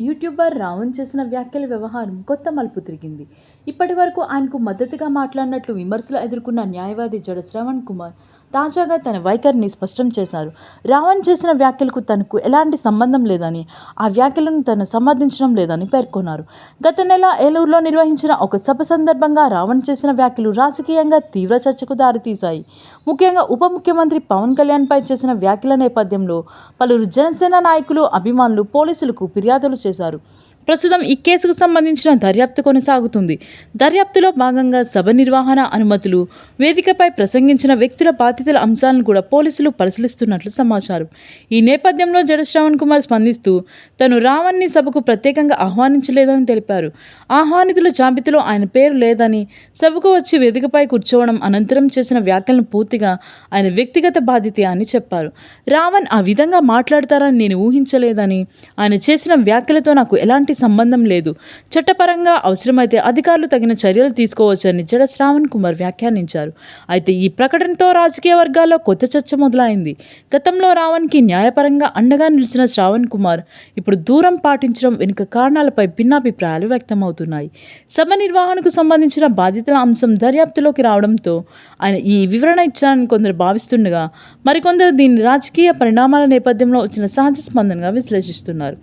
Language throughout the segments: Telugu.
యూట్యూబర్ రావణ్ చేసిన వ్యాఖ్యల వ్యవహారం కొత్త మలుపు తిరిగింది. ఇప్పటి వరకు ఆయనకు మద్దతుగా మాట్లాడినట్లు విమర్శలు ఎదుర్కొన్న న్యాయవాది జడ శ్రవణ్ కుమార్ తాజాగా తన వైఖరిని స్పష్టం చేశారు. రావణ్ చేసిన వ్యాఖ్యలకు తనకు ఎలాంటి సంబంధం లేదని, ఆ వ్యాఖ్యలను తను సమర్థించడం లేదని పేర్కొన్నారు. గత నెల ఏలూరులో నిర్వహించిన ఒక సభ సందర్భంగా రావణ్ చేసిన వ్యాఖ్యలు రాజకీయంగా తీవ్ర చర్చకు దారితీశాయి. ముఖ్యంగా ఉప ముఖ్యమంత్రి పవన్ కళ్యాణ్పై చేసిన వ్యాఖ్యల నేపథ్యంలో పలువురు జనసేన నాయకులు, అభిమానులు పోలీసులకు ఫిర్యాదులు చేశారు. ప్రస్తుతం ఈ కేసుకు సంబంధించిన దర్యాప్తు కొనసాగుతుంది. దర్యాప్తులో భాగంగా సభ నిర్వహణ అనుమతులు, వేదికపై ప్రసంగించిన వ్యక్తుల బాధ్యతల అంశాలను కూడా పోలీసులు పరిశీలిస్తున్నట్లు సమాచారం. ఈ నేపథ్యంలో జడ శ్రవణ్ కుమార్ స్పందిస్తూ తను రావణ్ని సభకు ప్రత్యేకంగా ఆహ్వానించలేదని తెలిపారు. ఆహ్వానితుల జాబితాలో ఆయన పేరు లేదని, సభకు వచ్చి వేదికపై కూర్చోవడం అనంతరం చేసిన వ్యాఖ్యలను పూర్తిగా ఆయన వ్యక్తిగత బాధ్యత అని చెప్పారు. రావణ్ ఆ విధంగా మాట్లాడతారని నేను ఊహించలేదని, ఆయన చేసిన వ్యాఖ్యలతో నాకు ఎలాంటి సంబంధం లేదు, చట్టపరంగా అవసరమైతే అధికారులు తగిన చర్యలు తీసుకోవచ్చని జడ శ్రవణ్ కుమార్ వ్యాఖ్యానించారు. అయితే ఈ ప్రకటనతో రాజకీయ వర్గాల్లో కొత్త చర్చ మొదలైంది. గతంలో రావణ్కి న్యాయపరంగా అండగా నిలిచిన శ్రవణ్ కుమార్ ఇప్పుడు దూరం పాటించడం వెనుక కారణాలపై భిన్నాభిప్రాయాలు వ్యక్తమవుతున్నాయి. సభ నిర్వహణకు సంబంధించిన బాధ్యతల అంశం దర్యాప్తులోకి రావడంతో ఆయన ఈ వివరణ ఇచ్చారని కొందరు భావిస్తుండగా, మరికొందరు దీన్ని రాజకీయ పరిణామాల నేపథ్యంలో వచ్చిన సహజ స్పందనగా విశ్లేషిస్తున్నారు.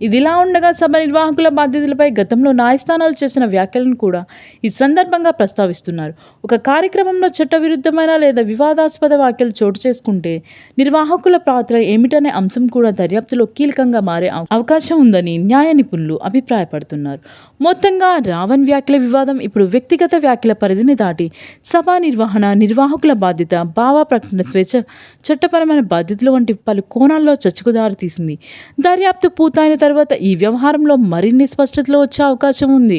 ఇదిలా ఉండగా సభ నిర్వాహకుల బాధ్యతలపై గతంలో న్యాయస్థానాలు చేసిన వ్యాఖ్యలను కూడా ఈ సందర్భంగా ప్రస్తావిస్తున్నారు. ఒక కార్యక్రమంలో చట్టవిరుద్ధమైన లేదా వివాదాస్పద వ్యాఖ్యలు చోటు చేసుకుంటే నిర్వాహకుల పాత్ర ఏమిటనే అంశం కూడా దర్యాప్తులో కీలకంగా మారే అవకాశం ఉందని న్యాయ నిపుణులు అభిప్రాయపడుతున్నారు. మొత్తంగా రావణ్ వ్యాఖ్యల వివాదం ఇప్పుడు వ్యక్తిగత వ్యాఖ్యల పరిధిని దాటి సభా నిర్వహణ, నిర్వాహకుల బాధ్యత, భావ ప్రకటన స్వేచ్ఛ, చట్టపరమైన బాధ్యతలు వంటి పలు కోణాల్లో చర్చకు దారితీసింది. దర్యాప్తు పూర్తయిన తర్వాత ఈ వ్యవహారంలో మరిన్ని స్పష్టతలు వచ్చే అవకాశం ఉంది.